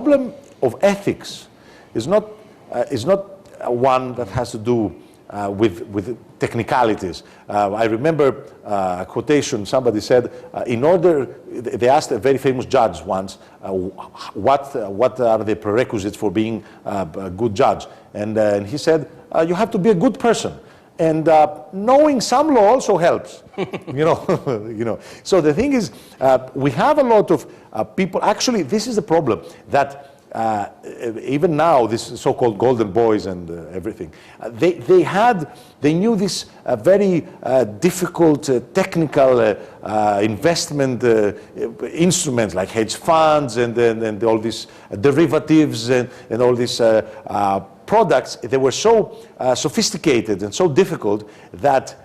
problem of ethics is not one that has to do with technicalities. I remember a quotation, somebody said, they asked a very famous judge once, what are the prerequisites for being a good judge? And he said, you have to be a good person. And knowing some law also helps, you know. So the thing is, we have a lot of people. Actually, this is the problem that even now, this so-called golden boys and everything, they knew this very difficult technical investment instruments like hedge funds and all these derivatives and all these products. They were so sophisticated and so difficult that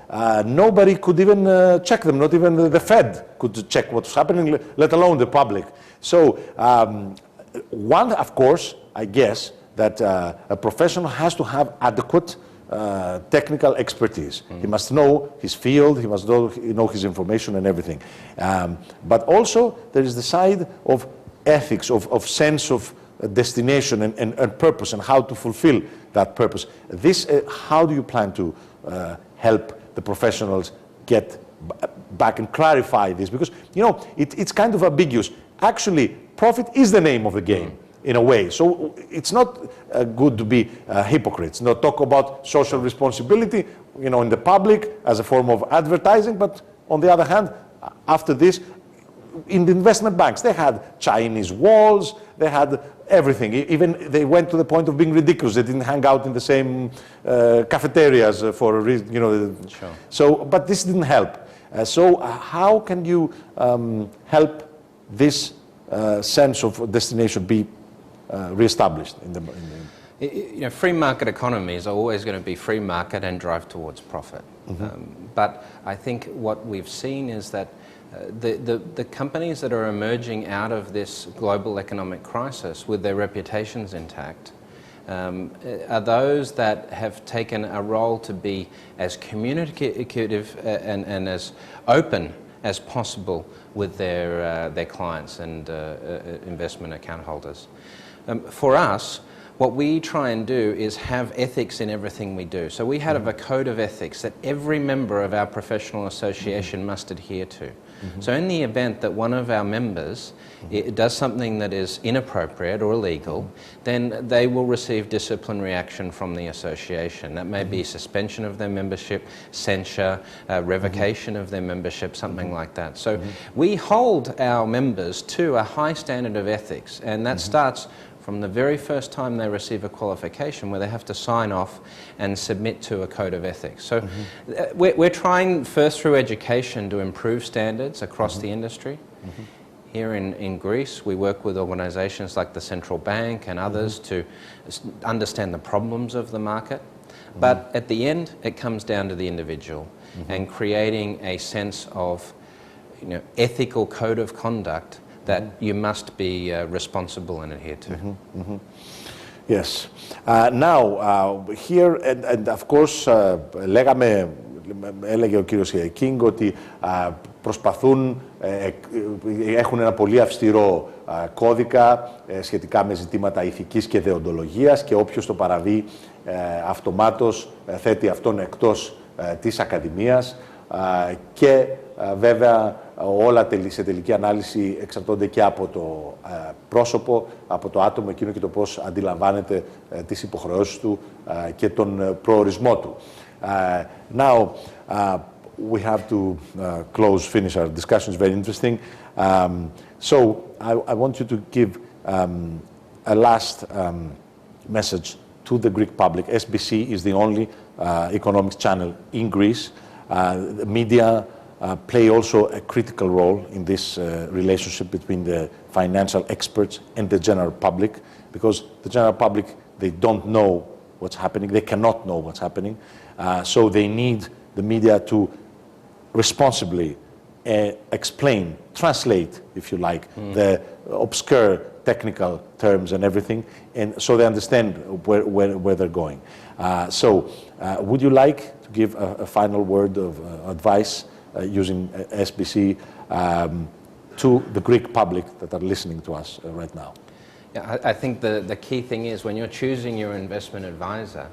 nobody could even check them. Not even the Fed could check what's happening, let alone the public. So one, of course, I guess that a professional has to have adequate technical expertise. He must know his field, he must know his information and everything. But also there is the side of ethics, of sense of destination and purpose and how to fulfill that purpose. This, how do you plan to help the professionals get back and clarify this? Because, you know, it's kind of ambiguous. Actually, profit is the name of the game, in a way. So it's not good to be hypocrites. Not talk about social responsibility, you know, in the public as a form of advertising, but on the other hand, after this, in the investment banks, they had Chinese walls, they had everything. Even they went to the point of being ridiculous. They didn't hang out in the same cafeterias for a reason, you know. Sure. So, but this didn't help. So how can you help this sense of destination be reestablished in the You know, free market economies are always going to be free market and drive towards profit. But I think what we've seen is that the companies that are emerging out of this global economic crisis with their reputations intact are those that have taken a role to be as communicative and as open as possible with their clients and investment account holders. For us, what we try and do is have ethics in everything we do. So we have a code of ethics that every member of our professional association must adhere to. So in the event that one of our members does something that is inappropriate or illegal, then they will receive disciplinary action from the association. That may be suspension of their membership, censure, revocation of their membership, something like that. So we hold our members to a high standard of ethics, and that starts from the very first time they receive a qualification, where they have to sign off and submit to a code of ethics. So we're trying first through education to improve standards across the industry. Here in Greece, we work with organisations like the Central Bank and others to understand the problems of the market. But at the end, it comes down to the individual and creating a sense of, you know, ethical code of conduct that you must be responsible and adhere to. Yes. Now, here, and of course, έλεγε ο κύριος King ότι προσπαθούν, έχουν ένα πολύ αυστηρό κώδικα σχετικά με ζητήματα ηθικής και δεοντολογίας και όποιος το παραβεί αυτομάτως θέτει αυτόν εκτός της Ακαδημίας και βέβαια όλα σε τελική ανάλυση εξαρτώνται και από το πρόσωπο, από το άτομο εκείνο και το πώς αντιλαμβάνεται τις υποχρεώσεις του και τον προορισμό του. Now, we have to finish our discussion. It's very interesting. So I want you to give a last message to the Greek public. SBC is the only economics channel in Greece. The media play also a critical role in this relationship between the financial experts and the general public, because the general public, they don't know what's happening, they cannot know what's happening, so they need the media to responsibly explain, translate, if you like, the obscure technical terms and everything, and so they understand where they're going. So would you like to give a final word of advice using SBC to the Greek public that are listening to us right now? Yeah, I think the key thing is when you're choosing your investment advisor,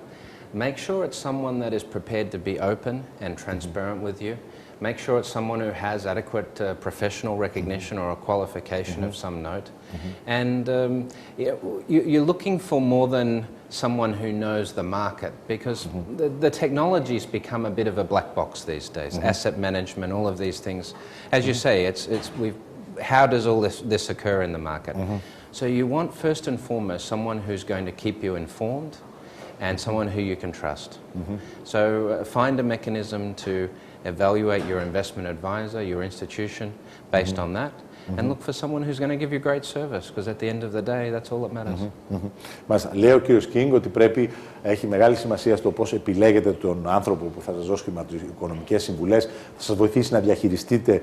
make sure it's someone that is prepared to be open and transparent with you. Make sure it's someone who has adequate professional recognition or a qualification of some note. And you're looking for more than someone who knows the market, because the technology's become a bit of a black box these days. Asset management, all of these things. As you say, how does all this occur in the market? So you want, first and foremost, someone who's going to keep you informed and someone who you can trust. So find a mechanism to evaluate your investment advisor, your institution, based on that, and look for someone who's going to give you great service, because at the end of the day, that's all that matters. Μάλιστα. Λέει ο κύριος Κίνγκ ότι έχει μεγάλη σημασία στο πώς επιλέγετε τον άνθρωπο που θα σας δώσει χρηματοοικονομικές συμβουλές, θα σας βοηθήσει να διαχειριστείτε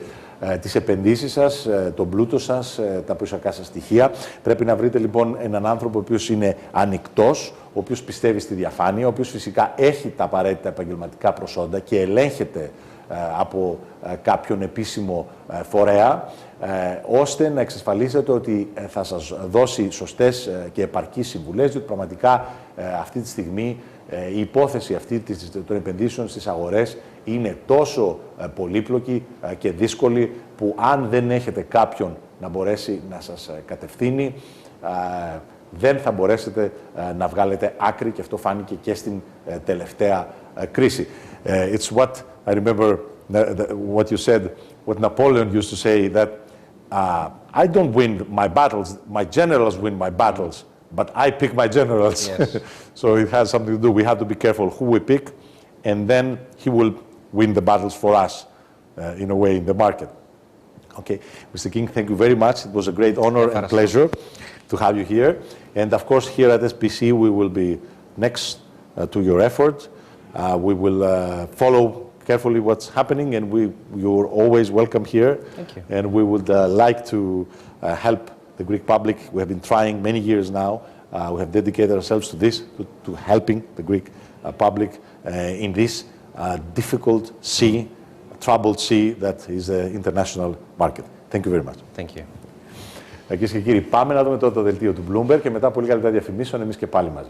τις επενδύσεις σας, τον πλούτο σας, τα περιουσιακά σας στοιχεία. Πρέπει να βρείτε λοιπόν έναν άνθρωπο ο οποίος είναι ανοιχτός, ο οποίος πιστεύει στη διαφάνεια, ο οποίος φυσικά έχει τα απαραίτητα επαγγελματικά προσόντα και ελέγχεται από κάποιον επίσημο φορέα, ώστε να εξασφαλίσετε ότι θα σας δώσει σωστές και επαρκείς συμβουλές, διότι πραγματικά αυτή τη στιγμή η υπόθεση αυτή των επενδύσεων στις αγορές είναι τόσο πολύπλοκη και δύσκολη, που αν δεν έχετε κάποιον να μπορέσει να σας κατευθύνει, δεν θα μπορέσετε να βγάλετε άκρη, και αυτό φάνηκε και στην τελευταία κρίση. It's what I remember what you said, what Napoleon used to say, that I don't win my battles, my generals win my battles, but I pick my generals. Yes. So it has something to do. We have to be careful who we pick, and then he will win the battles for us, in a way, in the market. Okay, Mr. King, thank you very much. It was a great honor and pleasure to have you here. And of course, here at SPC, we will be next to your effort. We will follow carefully what's happening, and you're always welcome here. Thank you. And we would like to help the Greek public. We have been trying many years now. We have dedicated ourselves to this, to helping the Greek public in this difficult sea, troubled sea that is the international market. Thank you very much. Thank you. Κυρίες και κύριοι, πάμε να δούμε τώρα το δελτίο του Bloomberg και μετά από λίγα λεπτά διαφημίσεων εμείς και πάλι μαζί.